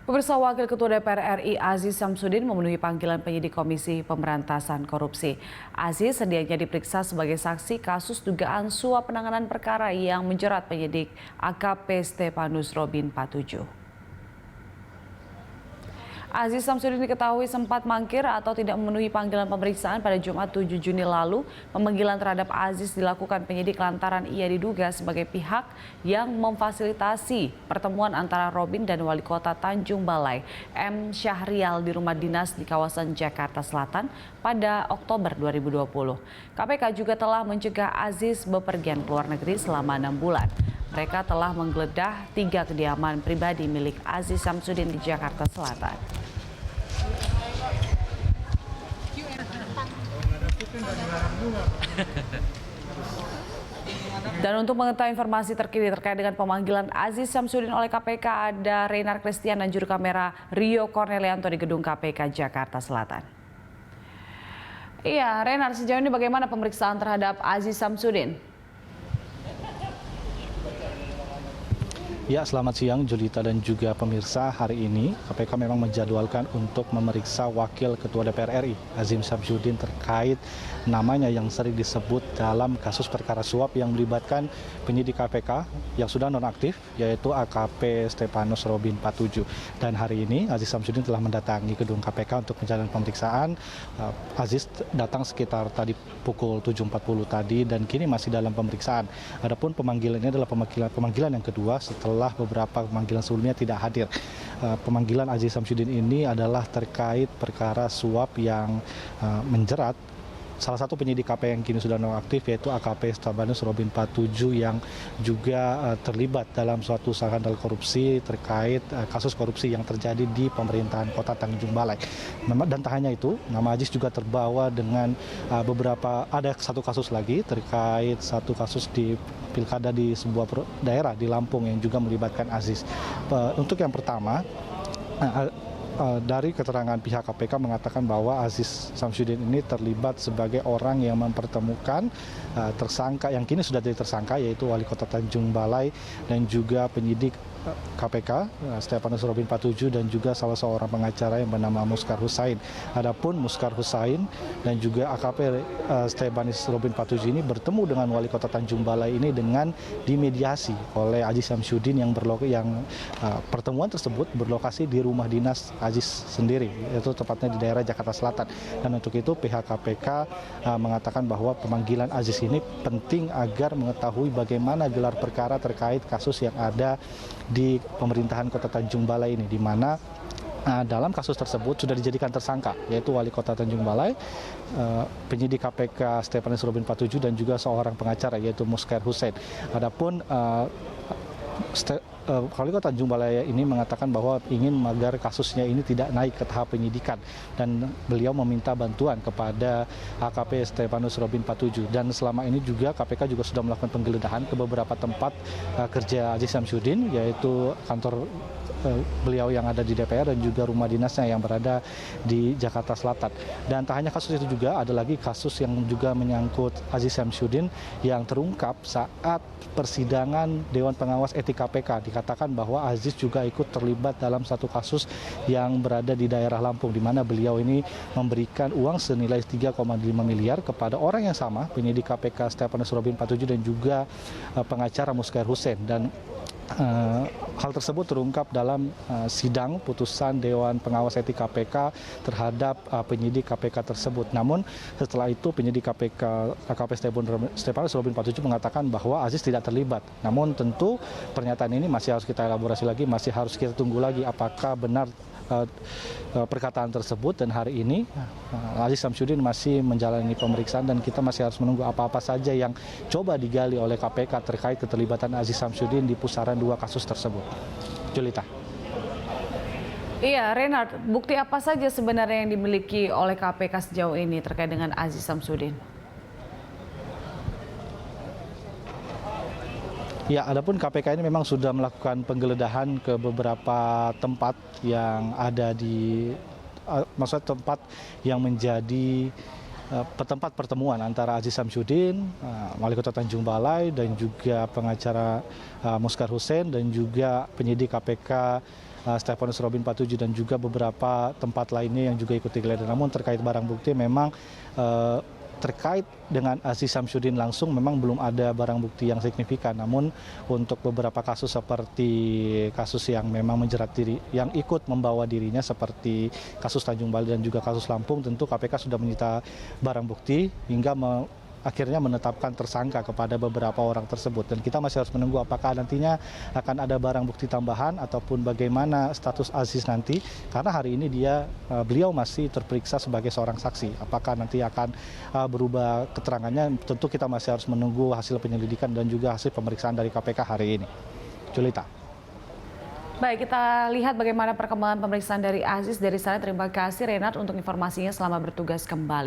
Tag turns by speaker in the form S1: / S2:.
S1: Pemirsa, Wakil Ketua DPR RI Aziz Syamsuddin memenuhi panggilan penyidik Komisi Pemberantasan Korupsi. Aziz sedianya diperiksa sebagai saksi kasus dugaan suap penanganan perkara yang menjerat penyidik AKP Stepanus Robin Patujuh. Aziz Syamsuddin diketahui sempat mangkir atau tidak memenuhi panggilan pemeriksaan pada Jumat 7 Juni lalu. Pemanggilan terhadap Aziz dilakukan penyidik lantaran ia diduga sebagai pihak yang memfasilitasi pertemuan antara Robin dan Wali Kota Tanjung Balai M. Syahrial di rumah dinas di kawasan Jakarta Selatan pada Oktober 2020. KPK juga telah mencegah Aziz bepergian ke luar negeri selama 6 bulan. Mereka telah menggeledah 3 kediaman pribadi milik Aziz Syamsuddin di Jakarta Selatan. Dan untuk mengetahui informasi terkini terkait dengan pemanggilan Aziz Syamsuddin oleh KPK, ada Renar Christian dan juru kamera Rio Cornelianto di gedung KPK Jakarta Selatan. Iya, Renar, sejauh ini bagaimana pemeriksaan terhadap Aziz Syamsuddin?
S2: Ya, selamat siang Julita dan juga pemirsa. Hari ini KPK memang menjadwalkan untuk memeriksa Wakil Ketua DPR RI Aziz Syamsuddin terkait namanya yang sering disebut dalam kasus perkara suap yang melibatkan penyidik KPK yang sudah nonaktif, yaitu AKP Stepanus Robin Patujuh. Dan hari ini Aziz Syamsuddin telah mendatangi gedung KPK untuk menjalani pemeriksaan. Aziz datang sekitar tadi pukul 7.40 tadi dan kini masih dalam pemeriksaan. Adapun pemanggilan ini adalah pemanggilan yang kedua setelah beberapa pemanggilan sebelumnya tidak hadir. Pemanggilan Aziz Syamsuddin ini adalah terkait perkara suap yang menjerat salah satu penyidik KPK yang kini sudah nonaktif, yaitu AKP Stepanus Robin Patujuh yang juga terlibat dalam suatu skandal korupsi terkait kasus korupsi yang terjadi di pemerintahan Kota Tanjung Balai. Dan tak hanya itu, nama Aziz juga terbawa dengan ada satu kasus lagi terkait satu kasus di pilkada di sebuah daerah di Lampung yang juga melibatkan Aziz. Untuk yang pertama, dari keterangan pihak KPK mengatakan bahwa Aziz Syamsuddin ini terlibat sebagai orang yang mempertemukan tersangka yang kini sudah jadi tersangka, yaitu Wali Kota Tanjung Balai dan juga penyidik KPK Stepanus Robin Patujuh dan juga salah seorang pengacara yang bernama Muskar Husain. Adapun Muskar Husain dan juga AKP Stepanus Robin Patujuh ini bertemu dengan Wali Kota Tanjung Balai ini dengan dimediasi oleh Aziz Syamsuddin yang pertemuan tersebut berlokasi di rumah dinas Aziz sendiri, yaitu tepatnya di daerah Jakarta Selatan. Dan untuk itu pihak KPK mengatakan bahwa pemanggilan Aziz ini penting agar mengetahui bagaimana gelar perkara terkait kasus yang ada di pemerintahan Kota Tanjung Balai ini, di mana dalam kasus tersebut sudah dijadikan tersangka, yaitu Wali Kota Tanjung Balai, penyidik KPK Stepanus Robin Patujuh dan juga seorang pengacara yaitu Muskar Husain. Adapun Wali Kota Tanjung Balai ini mengatakan bahwa ingin agar kasusnya ini tidak naik ke tahap penyidikan dan beliau meminta bantuan kepada AKP Stepanus Robin Patujuh. Dan selama ini juga KPK juga sudah melakukan penggeledahan ke beberapa tempat kerja Aziz Syamsuddin, yaitu kantor beliau yang ada di DPR dan juga rumah dinasnya yang berada di Jakarta Selatan. Dan tak hanya kasus itu, juga ada lagi kasus yang juga menyangkut Aziz Syamsuddin yang terungkap saat persidangan Dewan Pengawas Etik KPK. Dikatakan bahwa Aziz juga ikut terlibat dalam satu kasus yang berada di daerah Lampung, di mana beliau ini memberikan uang senilai 3,5 miliar kepada orang yang sama, penyidik KPK Stepanus Robin Patujuh dan juga pengacara Muskar Husain. Dan hal tersebut terungkap dalam sidang putusan Dewan Pengawas Etik KPK terhadap penyidik KPK tersebut. Namun setelah itu penyidik KPK AKP Stepanus Robin Patujuh mengatakan bahwa Aziz tidak terlibat. Namun tentu pernyataan ini masih harus kita elaborasi lagi, masih harus kita tunggu lagi apakah benar perkataan tersebut. Dan hari ini Aziz Syamsuddin masih menjalani pemeriksaan dan kita masih harus menunggu apa-apa saja yang coba digali oleh KPK terkait keterlibatan Aziz Syamsuddin di pusaran dua kasus tersebut. Julita.
S1: Iya, Renard, bukti apa saja sebenarnya yang dimiliki oleh KPK sejauh ini terkait dengan Aziz Syamsuddin?
S2: Ya, adapun KPK ini memang sudah melakukan penggeledahan ke beberapa tempat yang ada di, maksudnya tempat yang menjadi tempat pertemuan antara Aziz Syamsuddin, Wali Kota Tanjung Balai, dan juga pengacara Muskar Hussein, dan juga penyidik KPK Stefanus Robin 47, dan juga beberapa tempat lainnya yang juga ikut digeledah. Namun terkait barang bukti memang terkait dengan Aziz Syamsuddin langsung memang belum ada barang bukti yang signifikan. Namun untuk beberapa kasus seperti kasus yang memang menjerat diri, yang ikut membawa dirinya seperti kasus Tanjung Balai dan juga kasus Lampung, tentu KPK sudah menyita barang bukti hingga akhirnya menetapkan tersangka kepada beberapa orang tersebut. Dan kita masih harus menunggu apakah nantinya akan ada barang bukti tambahan ataupun bagaimana status Aziz nanti. Karena hari ini beliau masih terperiksa sebagai seorang saksi. Apakah nanti akan berubah keterangannya, tentu kita masih harus menunggu hasil penyelidikan dan juga hasil pemeriksaan dari KPK hari ini. Julita.
S1: Baik, kita lihat bagaimana perkembangan pemeriksaan dari Aziz dari sana. Terima kasih Renat untuk informasinya, selamat bertugas kembali.